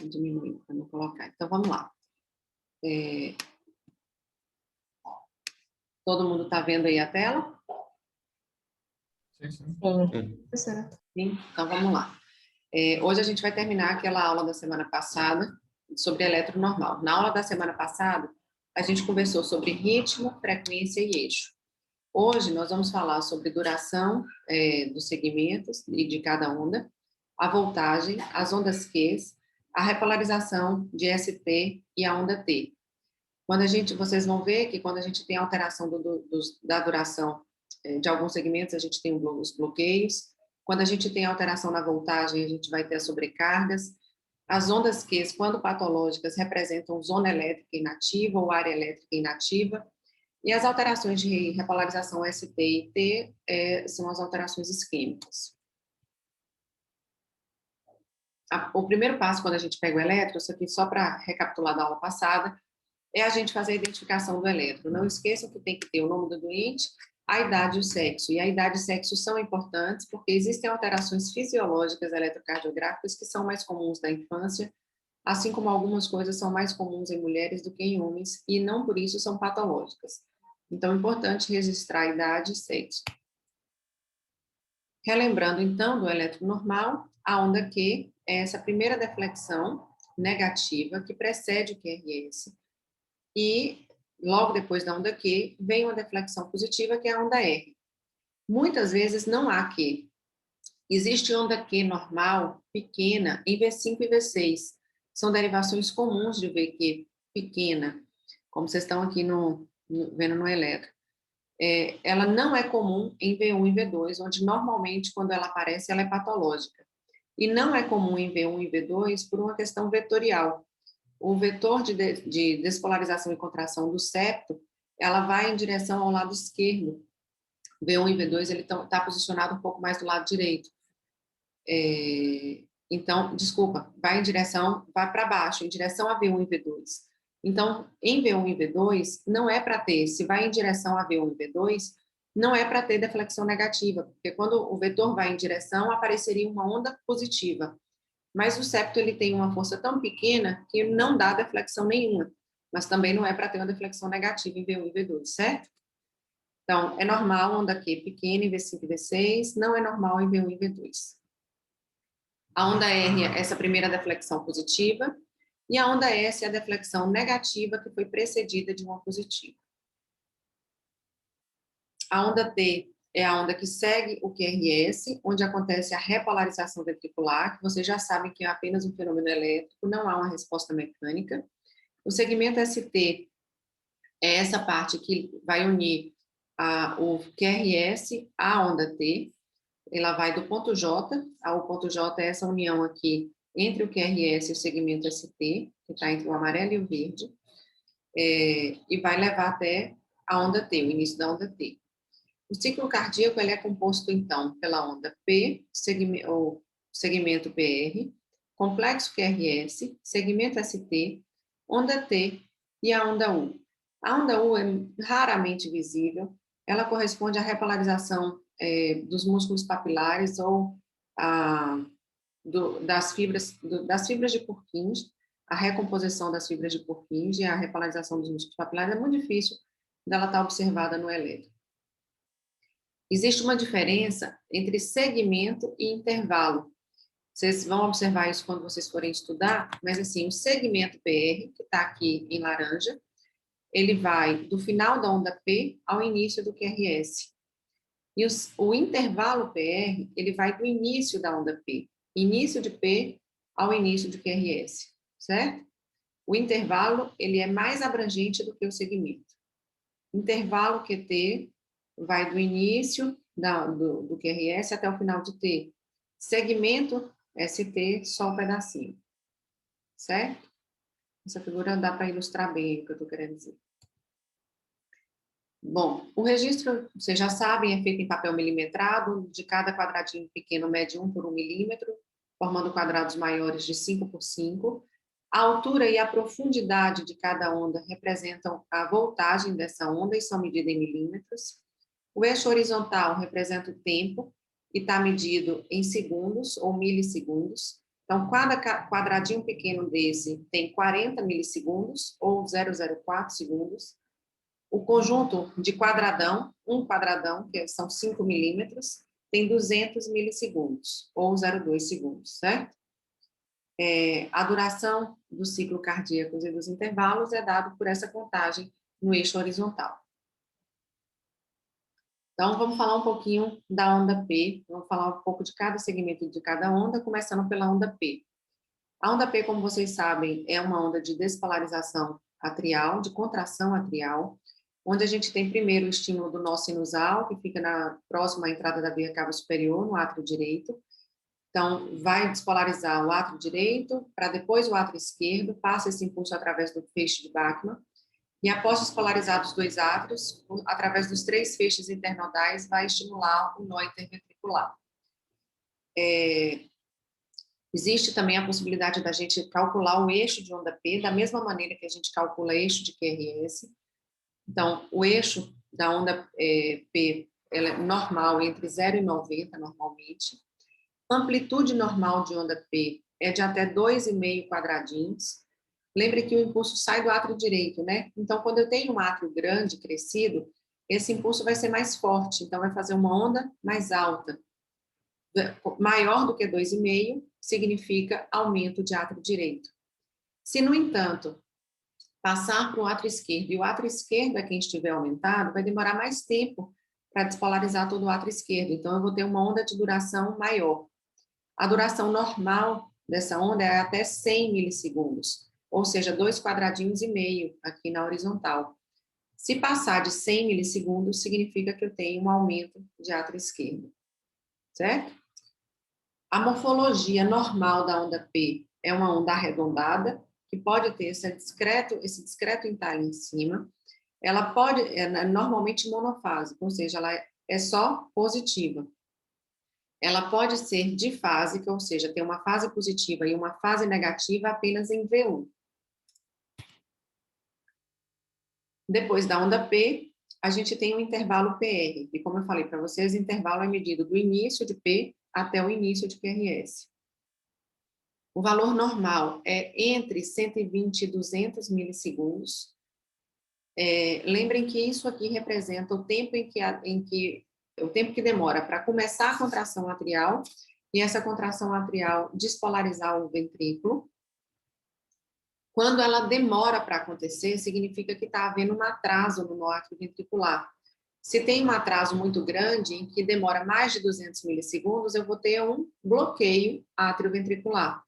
diminuir para não colocar. Então, vamos lá. Todo mundo está vendo aí a tela? Sim. Sim. Então, vamos lá. Hoje a gente vai terminar aquela aula da semana passada sobre eletronormal. Na aula da semana passada, a gente conversou sobre ritmo, frequência e eixo. Hoje nós vamos falar sobre duração dos segmentos e de cada onda, a voltagem, as ondas Q, a repolarização de ST e a onda T. Vocês vão ver que quando a gente tem alteração da duração de alguns segmentos, a gente tem os bloqueios. Quando a gente tem alteração na voltagem, a gente vai ter as sobrecargas. As ondas Q, quando patológicas, representam zona elétrica inativa ou área elétrica inativa. E as alterações de repolarização ST e T são as alterações isquêmicas. O primeiro passo, quando a gente pega o elétron, isso aqui só para recapitular da aula passada, é a gente fazer a identificação do elétron. Não esqueçam que tem que ter o nome do doente, a idade e o sexo. E a idade e o sexo são importantes porque existem alterações fisiológicas eletrocardiográficas que são mais comuns na infância, assim como algumas coisas são mais comuns em mulheres do que em homens, e não por isso são patológicas. Então, é importante registrar a idade e sexo. Relembrando, então, do eletronormal, a onda Q é essa primeira deflexão negativa que precede o QRS, e logo depois da onda Q, vem uma deflexão positiva, que é a onda R. Muitas vezes não há Q. Existe onda Q normal, pequena, em V5 e V6. São derivações comuns de VQ pequena, como vocês estão aqui vendo no eletro. Ela não é comum em V1 e V2, onde normalmente, quando ela aparece, ela é patológica. E não é comum em V1 e V2 por uma questão vetorial. O vetor de despolarização e contração do septo, ela vai em direção ao lado esquerdo. V1 e V2, ele está posicionado um pouco mais do lado direito. Então, vai para baixo, em direção a V1 e V2. Então, em V1 e V2, não é para ter, se vai em direção a V1 e V2, não é para ter deflexão negativa, porque quando o vetor vai em direção, apareceria uma onda positiva. Mas o septo, ele tem uma força tão pequena que não dá deflexão nenhuma, mas também não é para ter uma deflexão negativa em V1 e V2, certo? Então, é normal onda Q pequena em V5 e V6, não é normal em V1 e V2. A onda R é essa primeira deflexão positiva, e a onda S é a deflexão negativa que foi precedida de uma positiva. A onda T é a onda que segue o QRS, onde acontece a repolarização ventricular, que vocês já sabem que é apenas um fenômeno elétrico, não há uma resposta mecânica. O segmento ST é essa parte que vai unir o QRS à onda T. Ela vai do ponto J, o ponto J é essa união aqui entre o QRS e o segmento ST, que está entre o amarelo e o verde, e vai levar até a onda T, o início da onda T. O ciclo cardíaco ele é composto, então, pela onda P, segmento PR, complexo QRS, segmento ST, onda T e a onda U. A onda U é raramente visível, ela corresponde à repolarização dos músculos papilares ou das fibras de Purkinje, a recomposição das fibras de Purkinje e a repolarização dos músculos papilares é muito difícil dela estar observada no eletro. Existe uma diferença entre segmento e intervalo. Vocês vão observar isso quando vocês forem estudar, mas assim, o segmento PR, que está aqui em laranja, ele vai do final da onda P ao início do QRS. E o intervalo PR, ele vai do início da onda P, início de P ao início do QRS, certo? O intervalo, ele é mais abrangente do que o segmento. Intervalo QT vai do início do QRS até o final de T. Segmento ST, só um pedacinho, certo? Essa figura dá para ilustrar bem o que eu estou querendo dizer. Bom, o registro, vocês já sabem, é feito em papel milimetrado, de cada quadradinho pequeno mede 1 por 1 milímetro, formando quadrados maiores de 5 por 5. A altura e a profundidade de cada onda representam a voltagem dessa onda e são medidas em milímetros. O eixo horizontal representa o tempo e está medido em segundos ou milissegundos. Então, cada quadradinho pequeno desse tem 40 milissegundos, ou 0,04 segundos. O conjunto de quadradão, um quadradão, que são 5 milímetros, tem 200 milissegundos, ou 0,2 segundos, certo? A duração do ciclo cardíaco e dos intervalos é dado por essa contagem no eixo horizontal. Então, vamos falar um pouquinho da onda P, vamos falar um pouco de cada segmento de cada onda, começando pela onda P. A onda P, como vocês sabem, é uma onda de despolarização atrial, de contração atrial, onde a gente tem primeiro o estímulo do nó sinusal, que fica próximo à entrada da veia cava superior, no átrio direito. Então, vai despolarizar o átrio direito, para depois o átrio esquerdo, passa esse impulso através do feixe de Bachmann, e após despolarizar os dois átrios, através dos 3 feixes internodais, vai estimular o nó interventricular. Existe também a possibilidade da gente calcular o eixo de onda P, da mesma maneira que a gente calcula eixo de QRS. Então, o eixo da onda P ela é normal entre 0 e 90, normalmente. Amplitude normal de onda P é de até 2,5 quadradinhos. Lembre que o impulso sai do átrio direito, né? Então, quando eu tenho um átrio grande, crescido, esse impulso vai ser mais forte, então vai fazer uma onda mais alta. Maior do que 2,5 significa aumento de átrio direito. Se, no entanto, passar para o átrio esquerdo, e o átrio esquerdo é quem estiver aumentado, vai demorar mais tempo para despolarizar todo o átrio esquerdo. Então, eu vou ter uma onda de duração maior. A duração normal dessa onda é até 100 milissegundos, ou seja, 2,5 quadradinhos aqui na horizontal. Se passar de 100 milissegundos, significa que eu tenho um aumento de átrio esquerdo, certo? A morfologia normal da onda P é uma onda arredondada, que pode ter esse discreto entalhe em cima. Ela pode, normalmente monofásica, ou seja, ela é só positiva. Ela pode ser difásica, ou seja, ter uma fase positiva e uma fase negativa apenas em V1. Depois da onda P, a gente tem o intervalo PR, e como eu falei para vocês, o intervalo é medido do início de P até o início de QRS. O valor normal é entre 120 e 200 milissegundos. Lembrem que isso aqui representa o tempo o tempo que demora para começar a contração atrial e essa contração atrial despolarizar o ventrículo. Quando ela demora para acontecer, significa que está havendo um atraso no nó atrioventricular. Se tem um atraso muito grande, em que demora mais de 200 milissegundos, eu vou ter um bloqueio atrioventricular.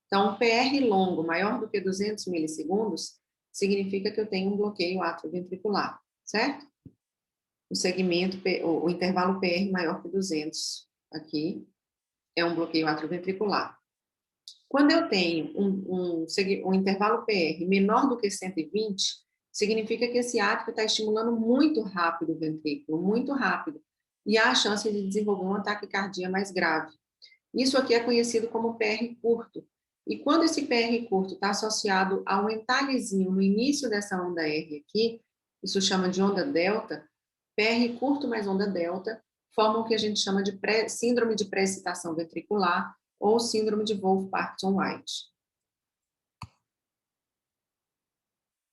Então, um PR longo, maior do que 200 milissegundos, significa que eu tenho um bloqueio atrioventricular, certo? O intervalo PR maior que 200, aqui, é um bloqueio atrioventricular. Quando eu tenho um intervalo PR menor do que 120, significa que esse átrio está estimulando muito rápido o ventrículo, muito rápido, e há a chance de desenvolver um ataque cardíaco mais grave. Isso aqui é conhecido como PR curto. E quando esse PR curto está associado a um entalhezinho no início dessa onda R aqui, isso chama de onda delta, PR curto mais onda delta formam o que a gente chama de síndrome de pré-excitação ventricular ou síndrome de Wolff-Parkinson-White.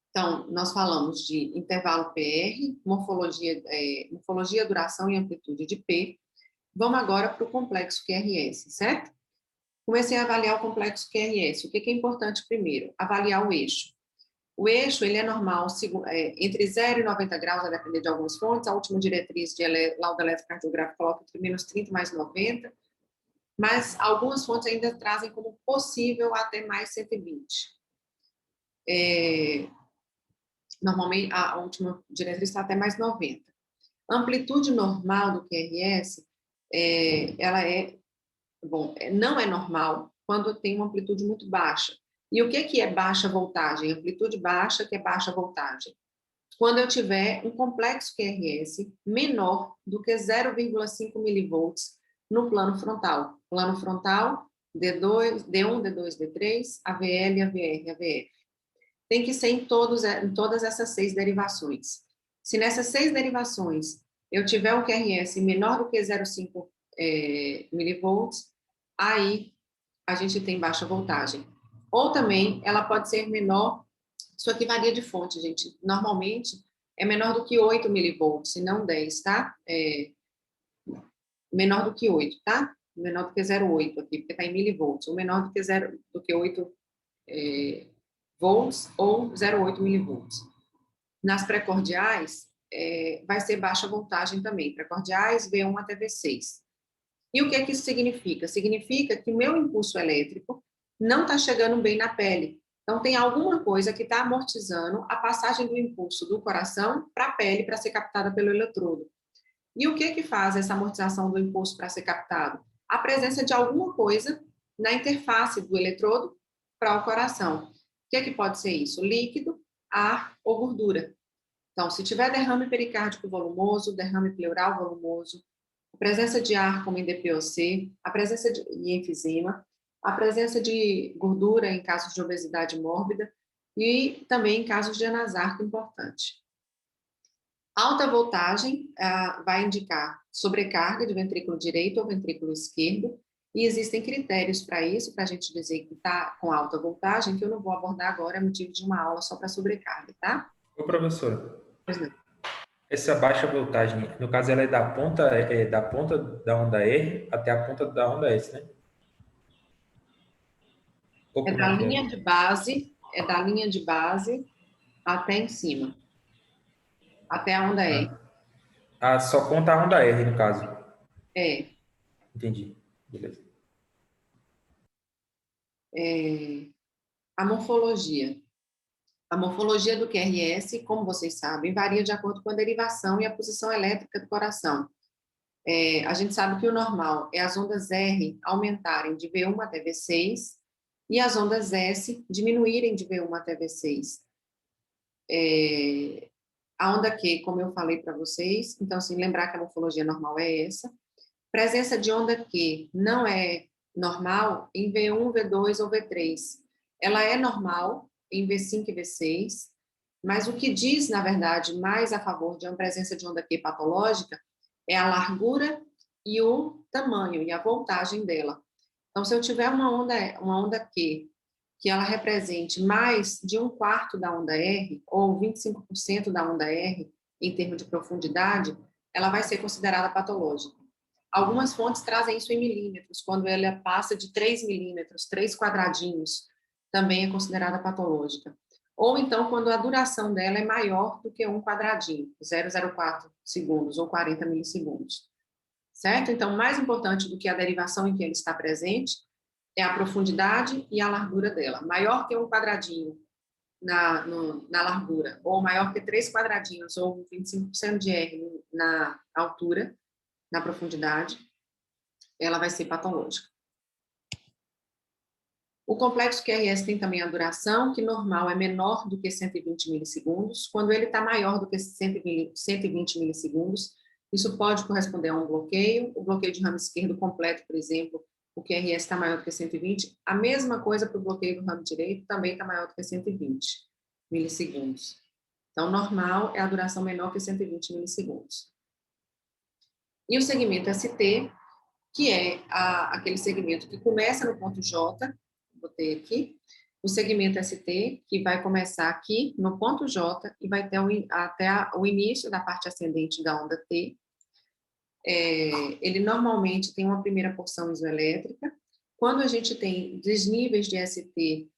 Então, nós falamos de intervalo PR, morfologia, duração e amplitude de P. Vamos agora para o complexo QRS, certo? Comecei a avaliar o complexo QRS. O que é importante primeiro? Avaliar o eixo. O eixo, ele é normal entre 0 e 90 graus, a depender de algumas fontes. A última diretriz de laudo eletrocardiográfico coloca entre menos 30 e mais 90. Mas algumas fontes ainda trazem como possível até mais 120. Normalmente, a última diretriz está até mais 90. A amplitude normal do QRS, não é normal quando tem uma amplitude muito baixa. E o que é baixa voltagem? Amplitude baixa, que é baixa voltagem. Quando eu tiver um complexo QRS menor do que 0,5 milivolts no plano frontal. Plano frontal, D2, D1, D2, D3, AVL, AVR, AVF. Tem que ser em todas essas 6 derivações. Se nessas 6 derivações eu tiver um QRS menor do que 0,5 milivolts, aí a gente tem baixa voltagem. Ou também, ela pode ser menor, isso aqui varia de fonte, gente. Normalmente, é menor do que 8 milivolts, e não 10, tá? Menor do que 8, tá? Menor do que 0,8 aqui, porque está em milivolts. Ou menor do que 8 volts ou 0,8 milivolts. Nas precordiais, vai ser baixa voltagem também. Precordiais, V1 até V6. E o que é que isso significa? Significa que meu impulso elétrico não está chegando bem na pele. Então, tem alguma coisa que está amortizando a passagem do impulso do coração para a pele para ser captada pelo eletrodo. E o que faz essa amortização do impulso para ser captado? A presença de alguma coisa na interface do eletrodo para o coração. O que pode ser isso? Líquido, ar ou gordura. Então, se tiver derrame pericárdico volumoso, derrame pleural volumoso, a presença de ar como em DPOC, a presença de enfisema, a presença de gordura em casos de obesidade mórbida e também em casos de anasarco importante. Alta voltagem vai indicar sobrecarga de ventrículo direito ou ventrículo esquerdo, e existem critérios para isso, para a gente dizer que está com alta voltagem, que eu não vou abordar agora, é motivo de uma aula só para sobrecarga, tá? Ô, professora, Pois não. essa baixa voltagem, no caso, ela é da ponta da onda R até a ponta da onda S, né? Ou É como da é que linha é? de base, até em cima, até a onda R. Só conta a onda R, no caso. É, Entendi. Beleza. a morfologia. A morfologia do QRS, como vocês sabem, varia de acordo com a derivação e a posição elétrica do coração. A gente sabe que o normal é as ondas R aumentarem de V1 até V6 e as ondas S diminuírem de V1 até V6. A onda Q, como eu falei para vocês, então, assim, lembrar que a morfologia normal é essa. Presença de onda Q não é normal em V1, V2 ou V3. Ela é normal em V5 e V6, mas o que diz, na verdade, mais a favor de uma presença de onda Q patológica é a largura e o tamanho e a voltagem dela. Então, se eu tiver uma onda Q que ela represente mais de 1/4 da onda R, ou 25% da onda R, em termos de profundidade, ela vai ser considerada patológica. Algumas fontes trazem isso em milímetros, quando ela passa de 3 milímetros, 3 quadradinhos, também é considerada patológica. Ou então, quando a duração dela é maior do que 1 quadradinho, 0,04 segundos ou 40 milissegundos. Certo? Então, mais importante do que a derivação em que ele está presente é a profundidade e a largura dela. Maior que 1 quadradinho na largura, ou maior que 3 quadradinhos, ou 25% de R na altura, na profundidade, ela vai ser patológica. O complexo QRS tem também a duração, que normal é menor do que 120 milissegundos. Quando ele está maior do que 120 milissegundos, isso pode corresponder a um bloqueio. O bloqueio de ramo esquerdo completo, por exemplo, o QRS está maior do que 120. A mesma coisa para o bloqueio do ramo direito, também está maior do que 120 milissegundos. Então, normal é a duração menor que 120 milissegundos. E o segmento ST, que é aquele segmento que começa no ponto J, botei aqui, o segmento ST, que vai começar aqui no ponto J e vai ter até o início da parte ascendente da onda T. Ele normalmente tem uma primeira porção isoelétrica. Quando a gente tem desníveis de ST,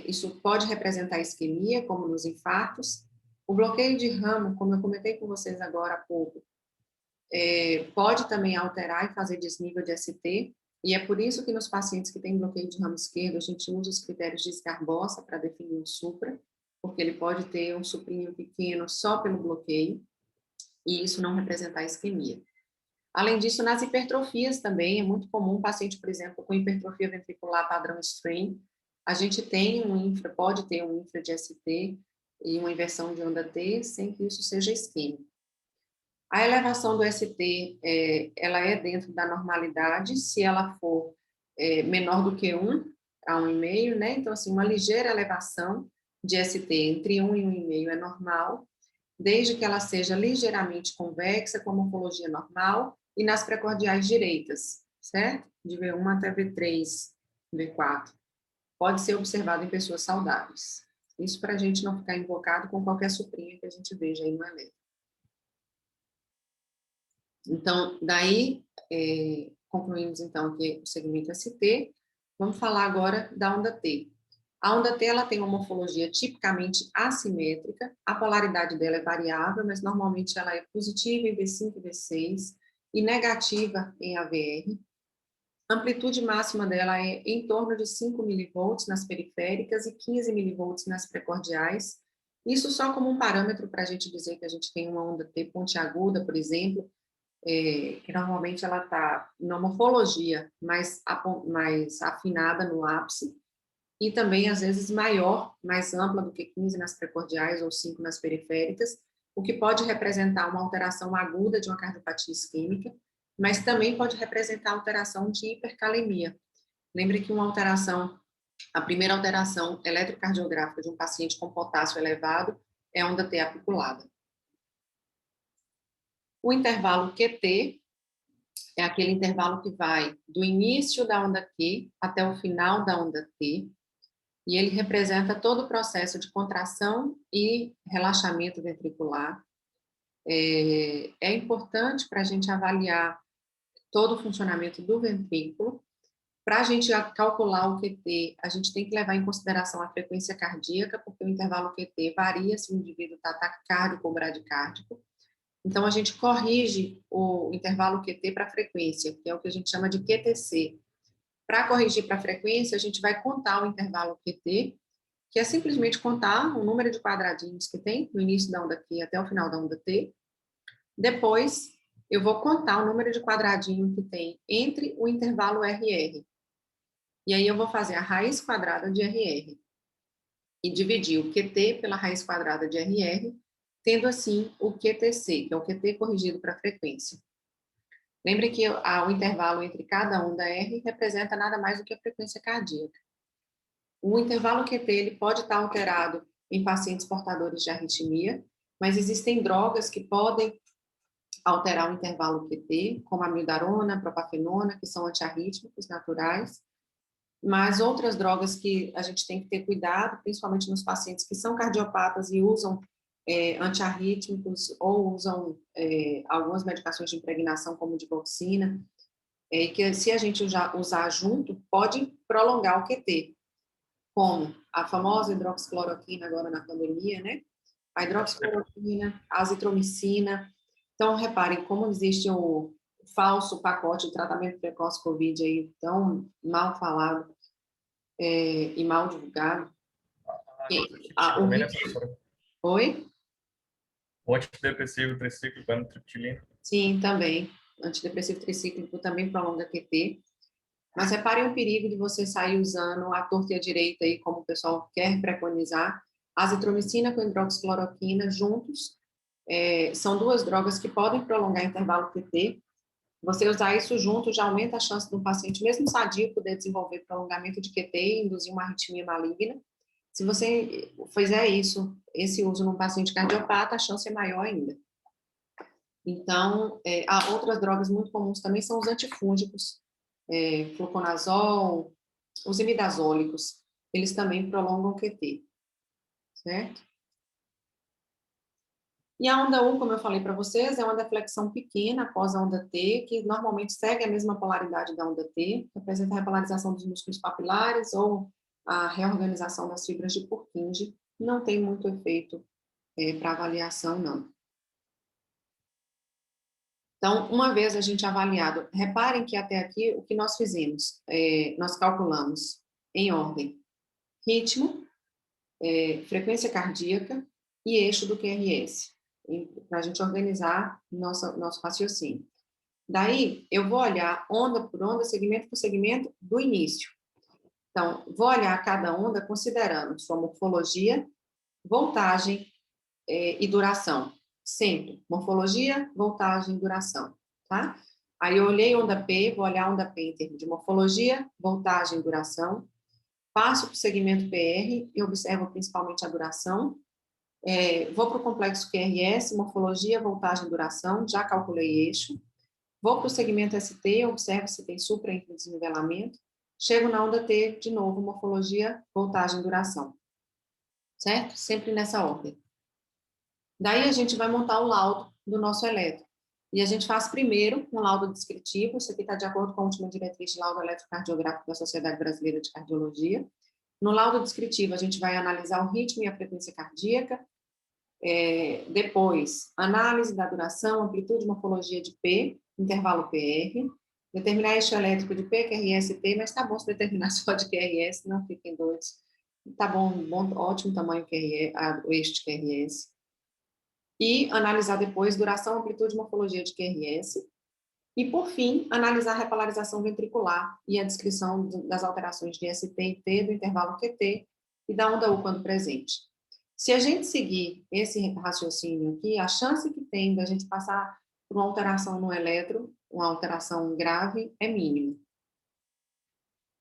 isso pode representar isquemia, como nos infartos. O bloqueio de ramo, como eu comentei com vocês agora há pouco, pode também alterar e fazer desnível de ST, e é por isso que nos pacientes que têm bloqueio de ramo esquerdo, a gente usa os critérios de Sgarbossa para definir o supra, porque ele pode ter um suprinho pequeno só pelo bloqueio, e isso não representar isquemia. Além disso, nas hipertrofias também, é muito comum um paciente, por exemplo, com hipertrofia ventricular padrão strain, a gente tem pode ter um infra de ST e uma inversão de onda T, sem que isso seja isquêmico. A elevação do ST, ela é dentro da normalidade, se ela for menor do que 1 a 1,5, né? Então, assim, uma ligeira elevação de ST entre 1 e 1,5 é normal, desde que ela seja ligeiramente convexa, com morfologia normal, e nas precordiais direitas, certo? De V1 até V3 V4, pode ser observado em pessoas saudáveis. Isso para a gente não ficar invocado com qualquer suprinha que a gente veja aí no eletro. Então, daí, concluímos então que o segmento ST. Vamos falar agora da onda T. A onda T ela tem uma morfologia tipicamente assimétrica, a polaridade dela é variável, mas normalmente ela é positiva em V5 e V6 e negativa em AVR. A amplitude máxima dela é em torno de 5 milivolts nas periféricas e 15 milivolts nas precordiais. Isso só como um parâmetro para a gente dizer que a gente tem uma onda T pontiaguda, por exemplo, que normalmente ela está na morfologia mais afinada no ápice, e também, às vezes, maior, mais ampla do que 15 nas precordiais ou 5 nas periféricas, o que pode representar uma alteração aguda de uma cardiopatia isquêmica, mas também pode representar alteração de hipercalemia. Lembre que a primeira alteração eletrocardiográfica de um paciente com potássio elevado é a onda T apiculada. O intervalo QT é aquele intervalo que vai do início da onda Q até o final da onda T, e ele representa todo o processo de contração e relaxamento ventricular. É importante para a gente avaliar todo o funcionamento do ventrículo. Para a gente calcular o QT, a gente tem que levar em consideração a frequência cardíaca, porque o intervalo QT varia se o indivíduo está taquicárdico ou bradicárdico. Então, a gente corrige o intervalo QT para a frequência, que é o que a gente chama de QTC. Para corrigir para a frequência, a gente vai contar o intervalo QT, que é simplesmente contar o número de quadradinhos que tem no início da onda Q até o final da onda T. Depois, eu vou contar o número de quadradinho que tem entre o intervalo RR. E aí eu vou fazer a raiz quadrada de RR. E dividir o QT pela raiz quadrada de RR, tendo assim o QTC, que é o QT corrigido para a frequência. Lembre que o intervalo entre cada onda R representa nada mais do que a frequência cardíaca. O intervalo QT ele pode estar alterado em pacientes portadores de arritmia, mas existem drogas que podem alterar o intervalo QT, como a amiodarona, propafenona, que são antiarrítmicos naturais, mas outras drogas que a gente tem que ter cuidado, principalmente nos pacientes que são cardiopatas e usam antiarrítmicos ou usam algumas medicações de impregnação, como digoxina, que se a gente usar junto, pode prolongar o QT, como a famosa hidroxicloroquina agora na pandemia, né? A hidroxicloroquina, a azitromicina. Então, reparem como existe o falso pacote de tratamento precoce COVID aí, tão mal falado e mal divulgado. Também, né, professora? Oi? O antidepressivo tricíclico, amitriptilina. Sim, também. Antidepressivo tricíclico também prolonga QT. Mas reparem o perigo de você sair usando a torta e a direita aí, como o pessoal quer preconizar. Azitromicina com hidroxicloroquina juntos são duas drogas que podem prolongar o intervalo QT. Você usar isso junto já aumenta a chance do paciente, mesmo sadio, poder desenvolver prolongamento de QT e induzir uma arritmia maligna. Se você fizer esse uso num paciente cardiopata, a chance é maior ainda. Então, há outras drogas muito comuns também, são os antifúngicos, fluconazol, os imidazólicos, eles também prolongam o QT, certo? E a onda 1, como eu falei para vocês, é uma deflexão pequena após a onda T, que normalmente segue a mesma polaridade da onda T, representa a repolarização dos músculos papilares ou a reorganização das fibras de Purkinje. Não tem muito efeito para avaliação, não. Então, uma vez a gente avaliado, reparem que até aqui o que nós fizemos, nós calculamos em ordem ritmo, frequência cardíaca e eixo do QRS, para a gente organizar nosso raciocínio. Daí, eu vou olhar onda por onda, segmento por segmento do início. Então, vou olhar cada onda considerando sua morfologia, voltagem e duração. Sempre. Morfologia, voltagem, duração. Tá? Aí eu olhei onda P, vou olhar onda P em termos de morfologia, voltagem, duração. Passo para o segmento PR e observo principalmente a duração. Vou para o complexo QRS, morfologia, voltagem, duração, já calculei eixo. Vou para o segmento ST, observo se tem supra entre desnivelamento. chego na onda T, de novo, morfologia, voltagem, duração. Certo? Sempre nessa ordem. Daí a gente vai montar o laudo do nosso eletro. E a gente faz primeiro um laudo descritivo, isso aqui está de acordo com a última diretriz de laudo eletrocardiográfico da Sociedade Brasileira de Cardiologia. No laudo descritivo, a gente vai analisar o ritmo e a frequência cardíaca, depois, análise da duração, amplitude e morfologia de P, intervalo PR, determinar eixo elétrico de P, QRS e T, mas tá bom se determinar só de QRS, não fiquem doidos. Tá bom, ótimo tamanho QRS, o eixo de QRS. E analisar depois duração, amplitude e morfologia de QRS. E, por fim, analisar a repolarização ventricular e a descrição das alterações de ST e T, do intervalo QT e da onda U quando presente. Se a gente seguir esse raciocínio aqui, a chance que tem da gente passar por uma alteração no eletro, uma alteração grave, é mínima.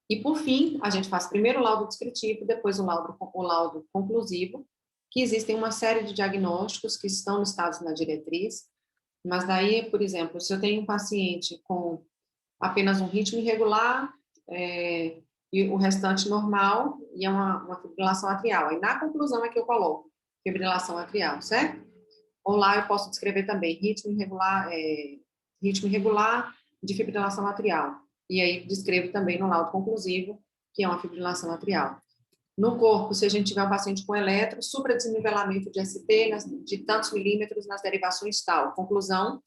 E, por fim, a gente faz primeiro o laudo descritivo, depois o laudo conclusivo, que existem uma série de diagnósticos que estão listados na diretriz, mas daí, por exemplo, se eu tenho um paciente com apenas um ritmo irregular e o restante normal, e é uma fibrilação atrial, aí na conclusão é que eu coloco fibrilação atrial, certo? Ou lá eu posso descrever também ritmo irregular de fibrilação atrial, e aí descrevo também no laudo conclusivo, que é uma fibrilação atrial. No corpo, se a gente tiver um paciente com eletro, supradesnivelamento de ST de tantos milímetros nas derivações tal. Conclusão,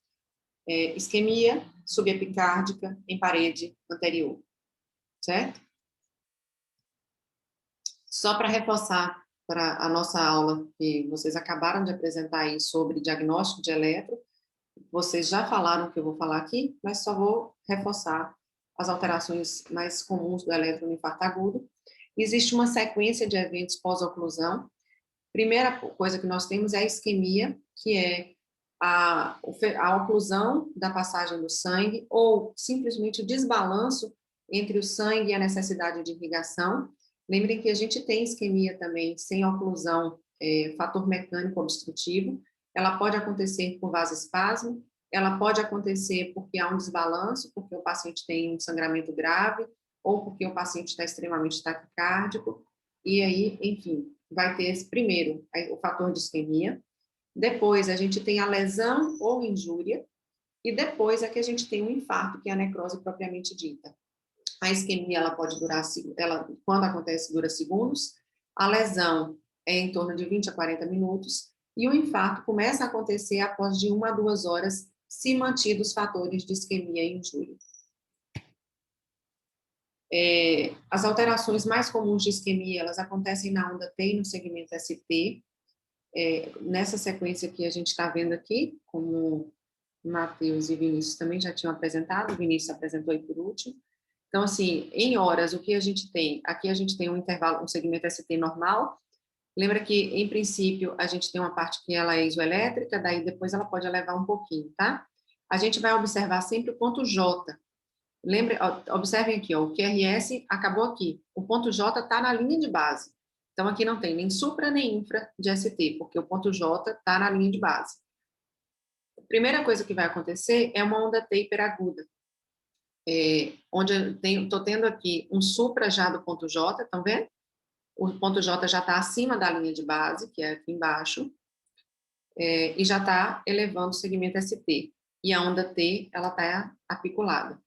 isquemia subepicárdica em parede anterior. Certo? Só para reforçar para a nossa aula, que vocês acabaram de apresentar aí sobre diagnóstico de eletro, vocês já falaram o que eu vou falar aqui, mas só vou reforçar as alterações mais comuns do eletro no infarto agudo. Existe uma sequência de eventos pós-oclusão. Primeira coisa que nós temos é a isquemia, que é a oclusão da passagem do sangue ou simplesmente o desbalanço entre o sangue e a necessidade de irrigação. Lembrem que a gente tem isquemia também sem oclusão, fator mecânico obstrutivo. Ela pode acontecer por vasoespasmo, ela pode acontecer porque há um desbalanço, porque o paciente tem um sangramento grave, ou porque o paciente está extremamente taquicárdico, e aí, enfim, vai ter esse primeiro, o fator de isquemia, depois a gente tem a lesão ou injúria, e depois é que a gente tem o infarto, que é a necrose propriamente dita. A isquemia, ela pode durar, quando acontece, dura segundos, a lesão é em torno de 20 a 40 minutos, e o infarto começa a acontecer após de 1 a 2 horas, se mantidos os fatores de isquemia e injúria. As alterações mais comuns de isquemia, elas acontecem na onda T e no segmento ST, nessa sequência que a gente está vendo aqui, como Matheus e Vinícius também já tinham apresentado, o Vinícius apresentou aí por último. Então, assim, em horas, o que a gente tem? Aqui a gente tem um intervalo, um segmento ST normal. Lembra que, em princípio, a gente tem uma parte que ela é isoelétrica, daí depois ela pode elevar um pouquinho, tá? A gente vai observar sempre o ponto J. Observem aqui, ó, o QRS acabou aqui. O ponto J está na linha de base. Então, aqui não tem nem supra nem infra de ST, porque o ponto J está na linha de base. A primeira coisa que vai acontecer é uma onda T hiperaguda, onde eu estou tendo aqui um supra já do ponto J, estão vendo? O ponto J já está acima da linha de base, que é aqui embaixo, e já está elevando o segmento ST. E a onda T, ela está apiculada.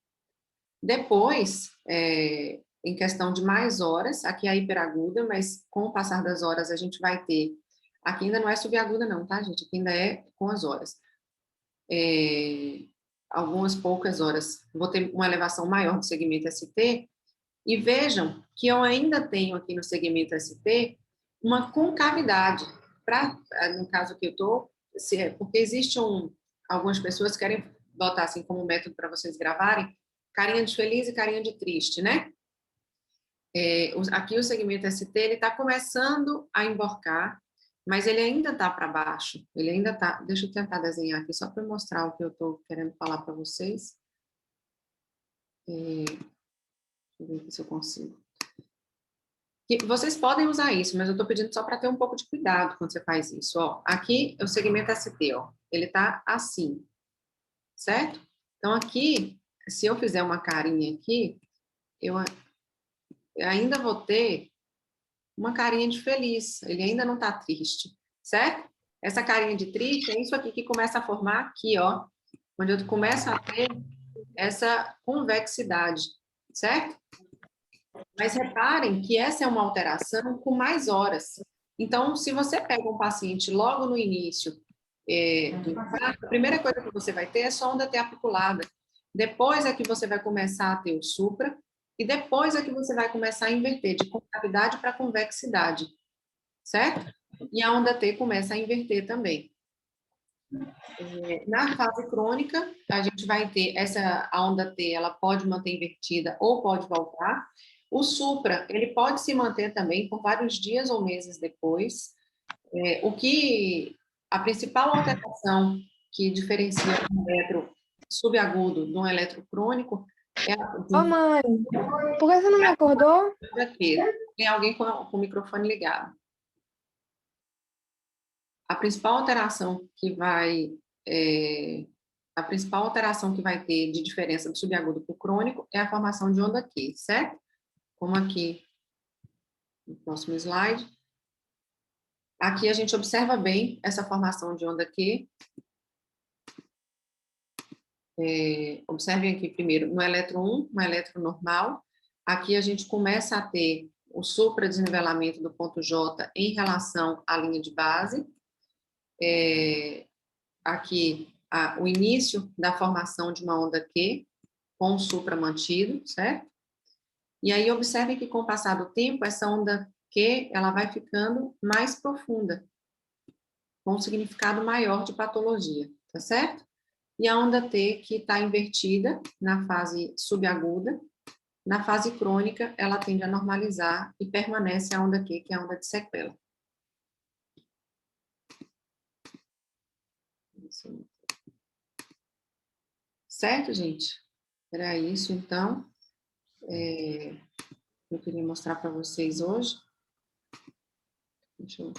Depois, em questão de mais horas, aqui é a hiperaguda, mas com o passar das horas a gente vai ter, aqui ainda não é subaguda não, tá, gente? Aqui ainda é com as horas. Algumas poucas horas, vou ter uma elevação maior do segmento ST, e vejam que eu ainda tenho aqui no segmento ST uma concavidade, no caso que eu estou, porque algumas pessoas querem botar assim como método para vocês gravarem, carinha de feliz e carinha de triste, né? Aqui o segmento ST, ele está começando a emborcar, mas ele ainda está para baixo, ele ainda está, deixa eu tentar desenhar aqui só para mostrar o que eu estou querendo falar para vocês. Deixa eu ver se eu consigo. Vocês podem usar isso, mas eu estou pedindo só para ter um pouco de cuidado quando você faz isso. Ó, aqui é o segmento ST, ó, ele está assim, certo? Então, aqui, se eu fizer uma carinha aqui, eu ainda vou ter uma carinha de feliz, ele ainda não está triste, certo? Essa carinha de triste é isso aqui que começa a formar aqui, ó, onde eu começo a ter essa convexidade, certo? Mas reparem que essa é uma alteração com mais horas. Então, se você pega um paciente logo no início do infarto, a primeira coisa que você vai ter é só onda T apiculada. Depois é que você vai começar a ter o supra, e depois é que você vai começar a inverter de concavidade para convexidade, certo? E a onda T começa a inverter também. Na fase crônica, a gente vai ter a onda T, ela pode manter invertida ou pode voltar. O supra, ele pode se manter também por vários dias ou meses depois. A principal alteração que diferencia um eletro subagudo de um eletro crônico é Ô, mãe, por que você não me acordou? Tem alguém com o microfone ligado. A principal alteração que vai ter de diferença do subagudo para o crônico é a formação de onda Q, certo? Como aqui no próximo slide. Aqui a gente observa bem essa formação de onda Q. Observem aqui primeiro no eletro 1, no eletro normal. Aqui a gente começa a ter o supradesnivelamento do ponto J em relação à linha de base. Aqui o início da formação de uma onda Q com o supra mantido, certo? E aí observem que com o passar do tempo, essa onda Q ela vai ficando mais profunda, com um significado maior de patologia, tá certo? E a onda T que está invertida na fase subaguda, na fase crônica, ela tende a normalizar e permanece a onda Q, que é a onda de sequela. Certo, gente? Era isso, então. Eu queria mostrar para vocês hoje. Deixa eu